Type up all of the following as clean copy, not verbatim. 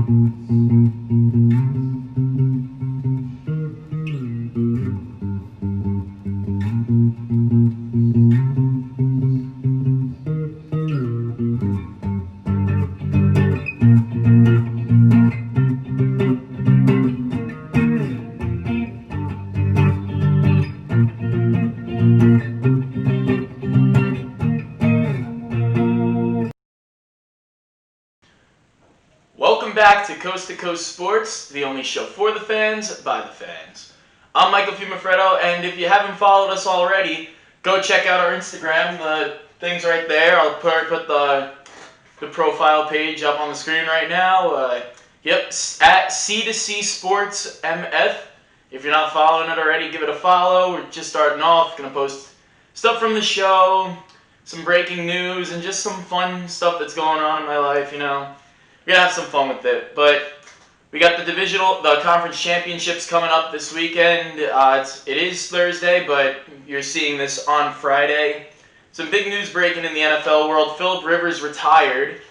Welcome back to Coast Sports, the only show for the fans, by the fans. I'm Michael Fiumefreddo, and if you haven't followed us already, go check out our Instagram. The thing's right there. I'll put the profile page up on the screen right now. Yep, at C2C Sports MF. If you're not following it already, give it a follow. We're just starting off. Going to post stuff from the show, some breaking news, and just some fun stuff that's going on in my life, you know. We're going to have some fun with it. But we got the conference championships coming up this weekend. It is Thursday, but you're seeing this on Friday. Some big news breaking in the NFL world. Philip Rivers retired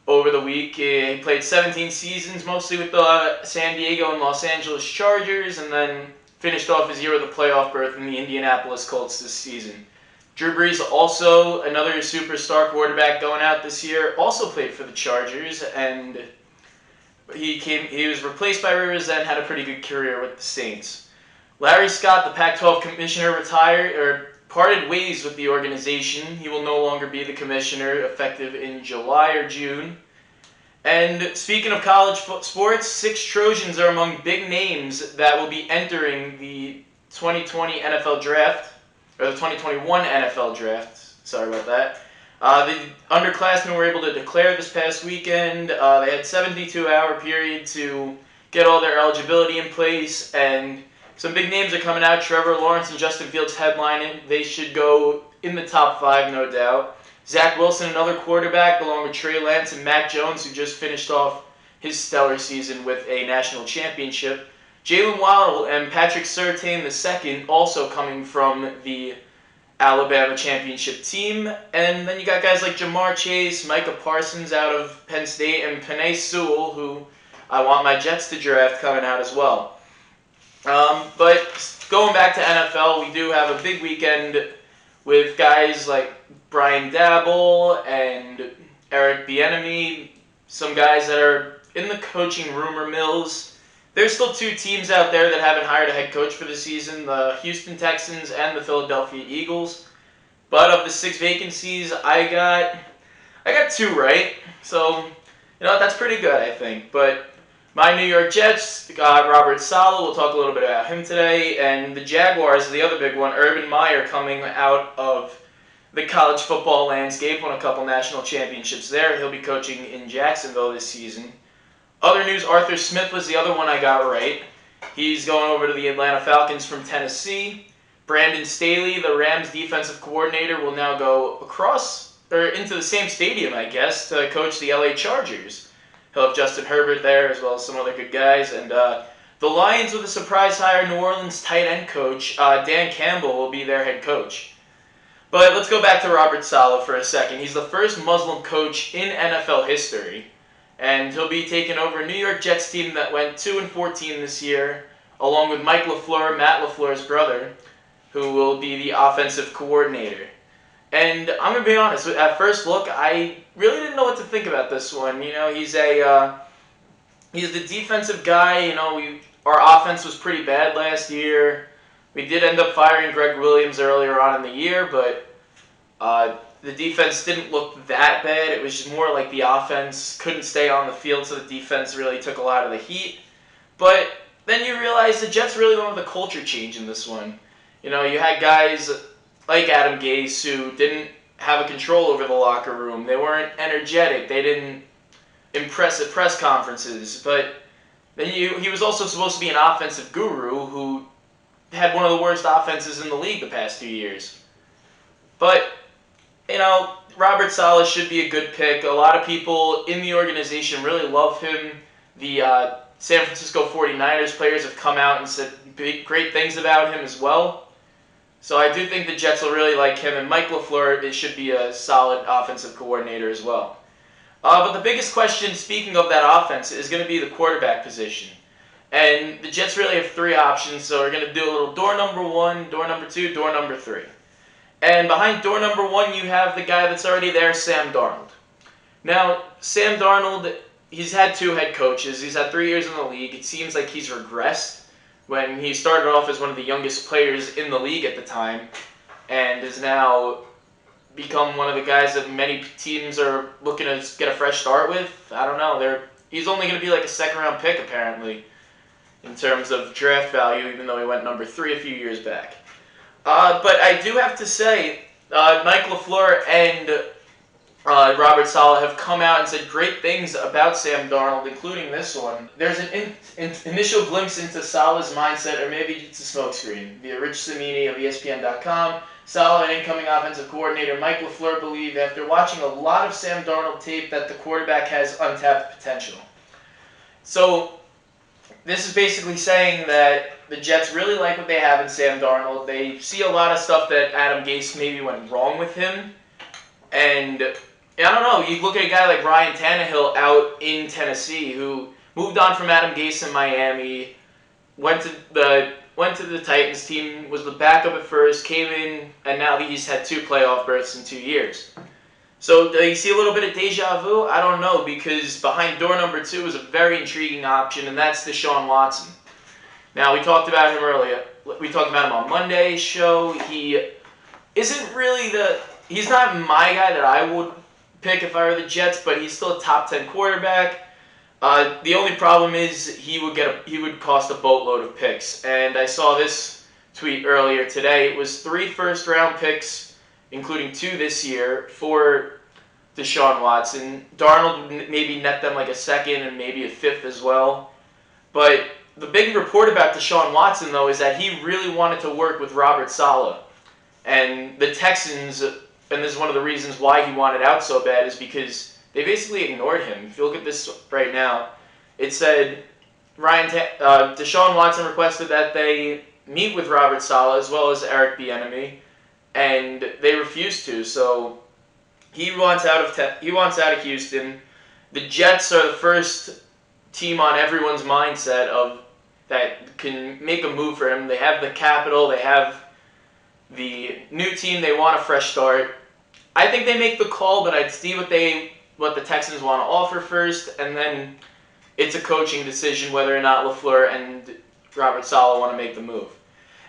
over the week. He played 17 seasons, mostly with the San Diego and Los Angeles Chargers, and then finished off his year with a playoff berth in the Indianapolis Colts this season. Drew Brees, also another superstar quarterback going out this year, also played for the Chargers, and he was replaced by Rivers and had a pretty good career with the Saints. Larry Scott, the Pac-12 commissioner, parted ways with the organization. He will no longer be the commissioner effective in July or June. And speaking of college sports, 6 Trojans are among big names that will be entering the 2020 NFL Draft. Or the 2021 NFL Draft. Sorry about that. The underclassmen were able to declare this past weekend. They had a 72-hour period to get all their eligibility in place, and some big names are coming out. Trevor Lawrence and Justin Fields headlining. They should go in the top 5, no doubt. Zach Wilson, another quarterback, along with Trey Lance and Mac Jones, who just finished off his stellar season with a national championship. Jalen Waddle and Patrick Surtain II also coming from the Alabama championship team. And then you got guys like Jamar Chase, Micah Parsons out of Penn State, and Penei Sewell, who I want my Jets to draft, coming out as well. But going back to NFL, we do have a big weekend with guys like Brian Dabble and Eric Bieniemy, some guys that are in the coaching rumor mills. There's still 2 teams out there that haven't hired a head coach for the season, the Houston Texans and the Philadelphia Eagles. But of the 6 vacancies, I got 2 right. So, that's pretty good, I think. But my New York Jets got Robert Saleh. We'll talk a little bit about him today. And the Jaguars, the other big one, Urban Meyer, coming out of the college football landscape, won a couple national championships there. He'll be coaching in Jacksonville this season. Other news, Arthur Smith was the other one I got right. He's going over to the Atlanta Falcons from Tennessee. Brandon Staley, the Rams defensive coordinator, will now go into the same stadium, I guess, to coach the LA Chargers. He'll have Justin Herbert there, as well as some other good guys. And the Lions, with a surprise hire, New Orleans tight end coach Dan Campbell will be their head coach. But let's go back to Robert Saleh for a second. He's the first Muslim coach in NFL history. And he'll be taking over a New York Jets team that went 2-14 this year, along with Mike LaFleur, Matt LaFleur's brother, who will be the offensive coordinator. And I'm going to be honest, at first look, I really didn't know what to think about this one. He's the defensive guy. Our offense was pretty bad last year. We did end up firing Greg Williams earlier on in the year, but the defense didn't look that bad. It was just more like the offense couldn't stay on the field, so the defense really took a lot of the heat. But then you realize the Jets really went with a culture change in this one. You had guys like Adam Gase who didn't have a control over the locker room. They weren't energetic. They didn't impress at press conferences. But then he was also supposed to be an offensive guru who had one of the worst offenses in the league the past 2 years. But Robert Saleh should be a good pick. A lot of people in the organization really love him. The San Francisco 49ers players have come out and said great things about him as well. So I do think the Jets will really like him. And Mike LaFleur should be a solid offensive coordinator as well. But the biggest question, speaking of that offense, is going to be the quarterback position. And the Jets really have three options, so we're going to do a little door number one, door number two, door number three. And behind door number one, you have the guy that's already there, Sam Darnold. Now, Sam Darnold, he's had two head coaches. He's had 3 years in the league. It seems like he's regressed when he started off as one of the youngest players in the league at the time and is now become one of the guys that many teams are looking to get a fresh start with. I don't know. He's only going to be like a second-round pick, apparently, in terms of draft value, even though he went number 3 a few years back. But I do have to say, Mike LaFleur and Robert Saleh have come out and said great things about Sam Darnold, including this one. There's an initial glimpse into Saleh's mindset, or maybe it's a smokescreen. Via Rich Cimini of ESPN.com, Saleh and incoming offensive coordinator Mike LaFleur believe, after watching a lot of Sam Darnold tape, that the quarterback has untapped potential. So this is basically saying that the Jets really like what they have in Sam Darnold. They see a lot of stuff that Adam Gase maybe went wrong with him. And I don't know, you look at a guy like Ryan Tannehill out in Tennessee who moved on from Adam Gase in Miami, went to the Titans team, was the backup at first, came in, and now he's had 2 playoff berths in 2 years. So do you see a little bit of deja vu? I don't know, because behind door number 2 is a very intriguing option, and that's Deshaun Watson. Now, we talked about him earlier. We talked about him on Monday's show. He isn't really he's not my guy that I would pick if I were the Jets, but he's still a top 10 quarterback. The only problem is he would cost a boatload of picks. And I saw this tweet earlier today. It was 3 first-round picks, including 2 this year, for Deshaun Watson. Darnold would maybe net them like a second and maybe a 5th as well. But the big report about Deshaun Watson, though, is that he really wanted to work with Robert Saleh. And the Texans, and this is one of the reasons why he wanted out so bad, is because they basically ignored him. If you look at this right now, it said Deshaun Watson requested that they meet with Robert Saleh as well as Eric Bieniemy, and they refused to. So he wants out of Houston. The Jets are the first team on everyone's mindset of that can make a move for him. They have the capital. They have the new team. They want a fresh start. I think they make the call, but I'd see what the Texans want to offer first, and then it's a coaching decision whether or not LaFleur and Robert Saleh want to make the move.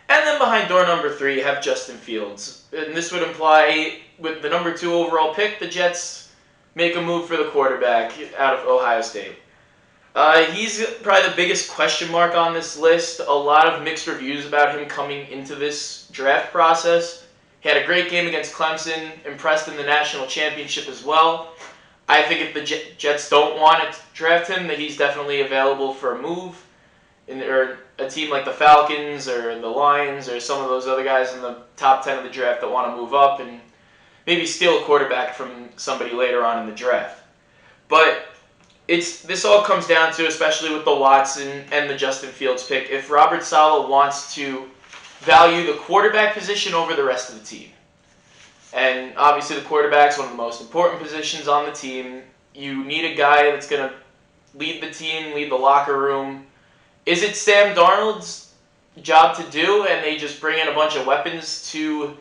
And then behind door number 3, you have Justin Fields. And this would imply, with the number 2 overall pick, the Jets make a move for the quarterback out of Ohio State. He's probably the biggest question mark on this list. A lot of mixed reviews about him coming into this draft process. He had a great game against Clemson, impressed in the national championship as well. I think if the Jets don't want to draft him, that he's definitely available for a move, or a team like the Falcons or the Lions or some of those other guys in the top 10 of the draft that want to move up and maybe steal a quarterback from somebody later on in the draft. But this all comes down to, especially with the Watson and the Justin Fields pick, if Robert Saleh wants to value the quarterback position over the rest of the team. And obviously the quarterback's one of the most important positions on the team. You need a guy that's going to lead the team, lead the locker room. Is it Sam Darnold's job to do, and they just bring in a bunch of weapons to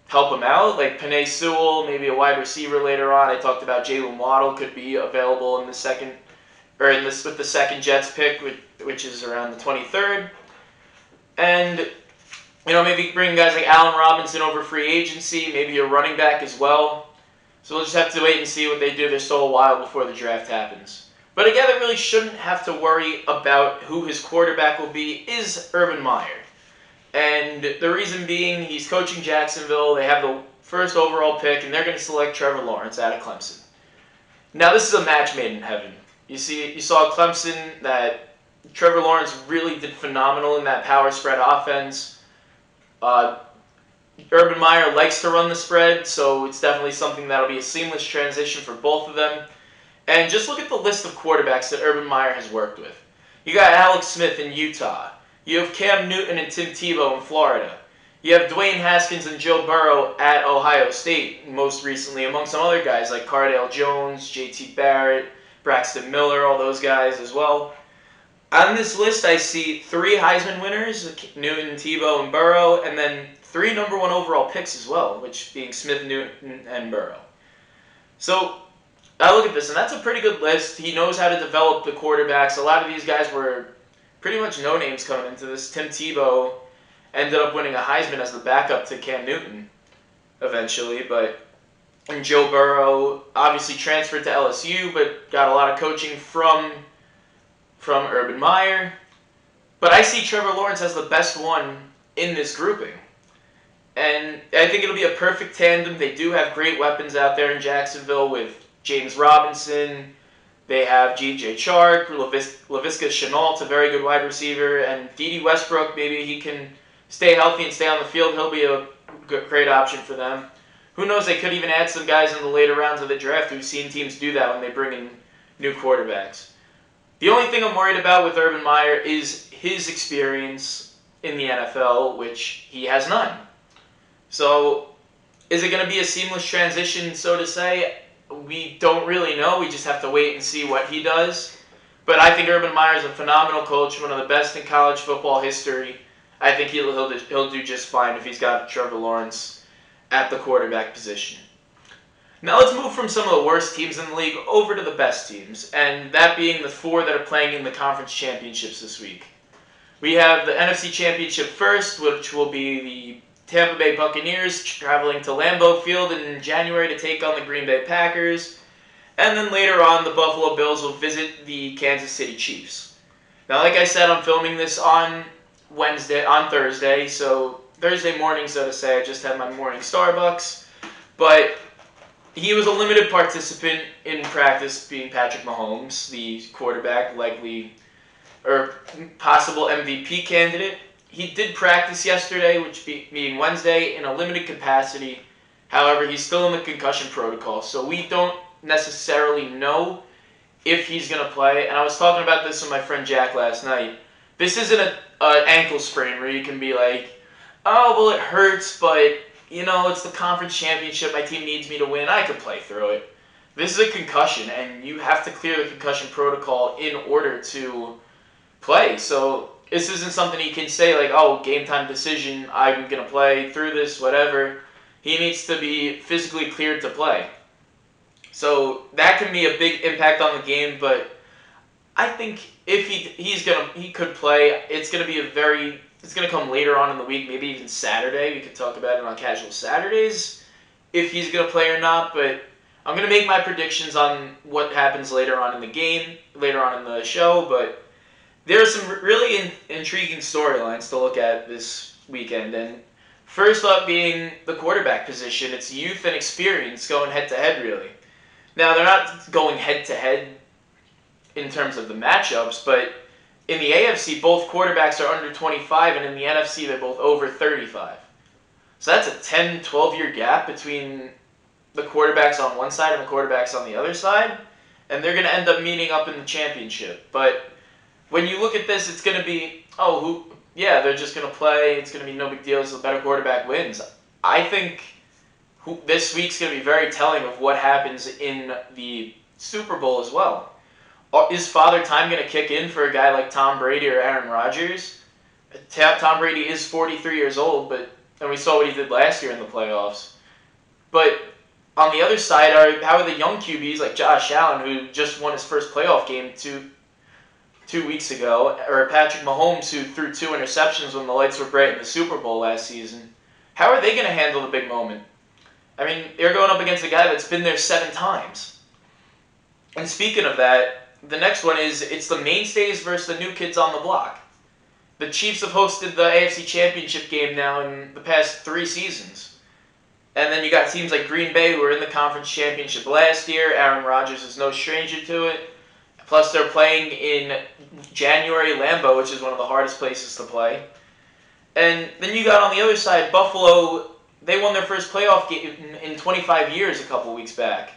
help him out? Like Penei Sewell, maybe a wide receiver later on. I talked about Jalen Waddle could be available in the second, or with the second Jets pick, which is around the 23rd. And maybe bring guys like Allen Robinson over free agency, maybe a running back as well. So we'll just have to wait and see what they do. There's still a while before the draft happens. But again, they really shouldn't have to worry about who his quarterback will be is Urban Meyer. And the reason being, he's coaching Jacksonville. They have the first overall pick, and they're going to select Trevor Lawrence out of Clemson. Now, this is a match made in heaven. You saw Clemson that Trevor Lawrence really did phenomenal in that power spread offense. Urban Meyer likes to run the spread, so it's definitely something that'll be a seamless transition for both of them. And just look at the list of quarterbacks that Urban Meyer has worked with. You got Alex Smith in Utah. You have Cam Newton and Tim Tebow in Florida. You have Dwayne Haskins and Joe Burrow at Ohio State most recently, among some other guys like Cardale Jones, J.T. Barrett, Braxton Miller, all those guys as well. On this list, I see 3 Heisman winners, Newton, Tebow, and Burrow, and then 3 number 1 overall picks as well, which being Smith, Newton, and Burrow. So I look at this, and that's a pretty good list. He knows how to develop the quarterbacks. A lot of these guys were pretty much no-names coming into this. Tim Tebow ended up winning a Heisman as the backup to Cam Newton eventually, and Joe Burrow obviously transferred to LSU, but got a lot of coaching from Urban Meyer. But I see Trevor Lawrence as the best one in this grouping. And I think it'll be a perfect tandem. They do have great weapons out there in Jacksonville with James Robinson. They have G.J. Chark, Laviska Shenault, a very good wide receiver, and Dede Westbrook. Maybe he can stay healthy and stay on the field. He'll be a great option for them. Who knows, they could even add some guys in the later rounds of the draft. We've seen teams do that when they bring in new quarterbacks. The only thing I'm worried about with Urban Meyer is his experience in the NFL, which he has none. So, is it going to be a seamless transition, so to say? We don't really know. We just have to wait and see what he does. But I think Urban Meyer is a phenomenal coach, one of the best in college football history. I think he'll do just fine if he's got Trevor Lawrence at the quarterback position. Now let's move from some of the worst teams in the league over to the best teams, and that being the 4 that are playing in the conference championships this week. We have the NFC Championship first, which will be the Tampa Bay Buccaneers traveling to Lambeau Field in January to take on the Green Bay Packers. And then later on, the Buffalo Bills will visit the Kansas City Chiefs. Now, like I said, I'm filming this on Thursday, so Thursday morning, so to say. I just had my morning Starbucks. But he was a limited participant in practice, being Patrick Mahomes, the quarterback, likely or possible MVP candidate. He did practice yesterday, which being Wednesday, in a limited capacity. However, he's still in the concussion protocol, so we don't necessarily know if he's going to play. And I was talking about this with my friend Jack last night. This isn't an ankle sprain where you can be like, oh, well, it hurts, but, it's the conference championship. My team needs me to win. I could play through it. This is a concussion, and you have to clear the concussion protocol in order to play. So this isn't something he can say like, oh, game time decision, I'm going to play through this, whatever. He needs to be physically cleared to play. So that can be a big impact on the game, but I think if he could play, it's going to come later on in the week, maybe even Saturday. We could talk about it on Casual Saturdays, if he's going to play or not, but I'm going to make my predictions on what happens later on in the game, later on in the show, but there are some really intriguing storylines to look at this weekend, and first up being the quarterback position. It's youth and experience going head-to-head, really. Now, they're not going head-to-head in terms of the matchups, but in the AFC, both quarterbacks are under 25, and in the NFC, they're both over 35. So that's a 10, 12-year gap between the quarterbacks on one side and the quarterbacks on the other side, and they're going to end up meeting up in the championship. But when you look at this, it's going to be, they're just going to play. It's going to be no big deal. So the better quarterback wins. I think this week's going to be very telling of what happens in the Super Bowl as well. Is Father Time going to kick in for a guy like Tom Brady or Aaron Rodgers? Tom Brady is 43 years old, and we saw what he did last year in the playoffs. But on the other side, how are the young QBs like Josh Allen, who just won his first playoff game two weeks ago, or Patrick Mahomes, who threw 2 interceptions when the lights were bright in the Super Bowl last season? How are they going to handle the big moment? I mean, they're going up against a guy that's been there 7 times. And speaking of that, the next one is, it's the mainstays versus the new kids on the block. The Chiefs have hosted the AFC Championship game now in the past 3 seasons. And then you got teams like Green Bay who were in the Conference Championship last year. Aaron Rodgers is no stranger to it. Plus, they're playing in January Lambeau, which is one of the hardest places to play. And then you got on the other side, Buffalo. They won their first playoff game in 25 years a couple weeks back.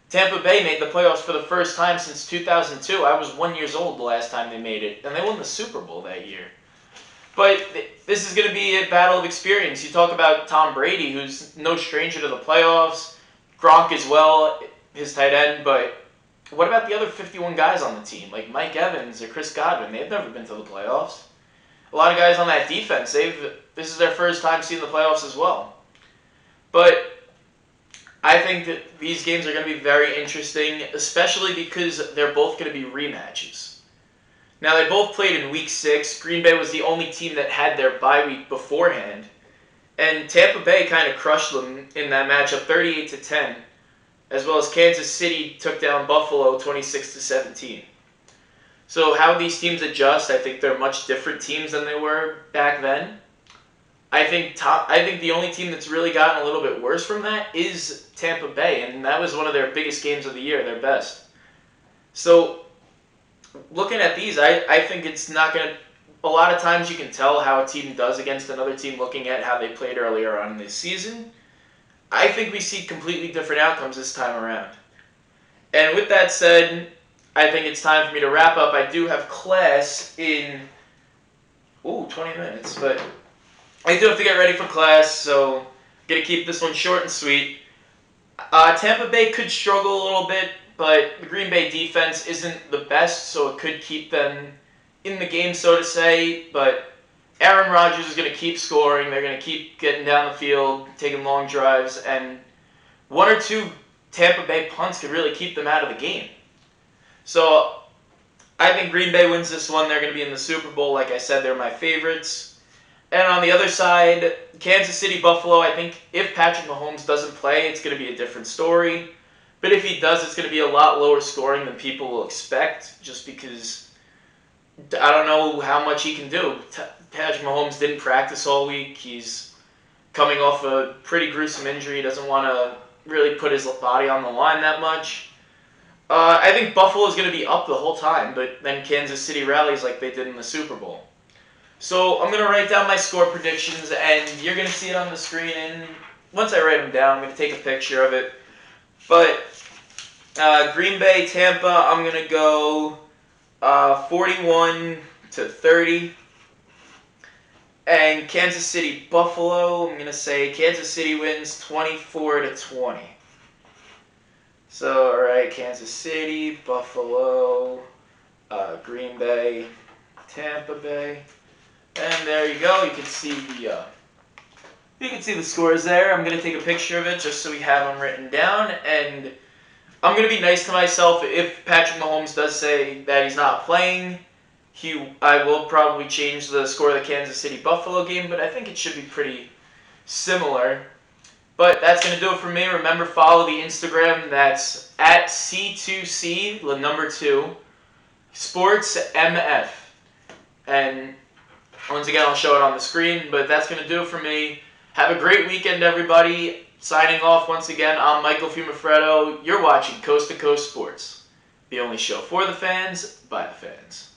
Tampa Bay made the playoffs for the first time since 2002. I was 1 year old the last time they made it, and they won the Super Bowl that year. But this is going to be a battle of experience. You talk about Tom Brady, who's no stranger to the playoffs. Gronk as well, his tight end. But what about the other 51 guys on the team, like Mike Evans or Chris Godwin? They've never been to the playoffs. A lot of guys on that defense, this is their first time seeing the playoffs as well. But I think that these games are going to be very interesting, especially because they're both going to be rematches. Now, they both played in Week 6. Green Bay was the only team that had their bye week beforehand. And Tampa Bay kind of crushed them in that matchup 38-10, as well as Kansas City took down Buffalo 26-17. So how these teams adjust, I think they're much different teams than they were back then. I think the only team that's really gotten a little bit worse from that is Tampa Bay, and that was one of their biggest games of the year, their best. So looking at these, I think it's not going to... A lot of times you can tell how a team does against another team looking at how they played earlier on in this season. I think we see completely different outcomes this time around. And with that said, I think it's time for me to wrap up. I do have class in 20 minutes, but I do have to get ready for class, so I'm going to keep this one short and sweet. Tampa Bay could struggle a little bit, but the Green Bay defense isn't the best, so it could keep them in the game, so to say. But Aaron Rodgers is going to keep scoring. They're going to keep getting down the field, taking long drives, and one or two Tampa Bay punts could really keep them out of the game. So I think Green Bay wins this one. They're going to be in the Super Bowl. Like I said, they're my favorites. And on the other side, Kansas City, Buffalo, I think if Patrick Mahomes doesn't play, it's going to be a different story. But if he does, it's going to be a lot lower scoring than people will expect, just because I don't know how much he can do. Patrick Mahomes didn't practice all week. He's coming off a pretty gruesome injury. He doesn't want to really put his body on the line that much. I think Buffalo is going to be up the whole time, but then Kansas City rallies like they did in the Super Bowl. So I'm going to write down my score predictions, and you're going to see it on the screen. And once I write them down, I'm going to take a picture of it. But Green Bay, Tampa, I'm going to go 41-30. And Kansas City, Buffalo, I'm going to say Kansas City wins 24-20. So, all right, Kansas City, Buffalo, Green Bay, Tampa Bay. And there you go. You can see the scores there. I'm gonna take a picture of it just so we have them written down. And I'm gonna be nice to myself. If Patrick Mahomes does say that he's not playing, I will probably change the score of the Kansas City Buffalo game. But I think it should be pretty similar. But that's gonna do it for me. Remember, follow the Instagram. That's at C2C, the number 2, SportsMF. And once again, I'll show it on the screen, but that's going to do it for me. Have a great weekend, everybody. Signing off once again, I'm Michael Fiumefreddo. You're watching Coast to Coast Sports, the only show for the fans, by the fans.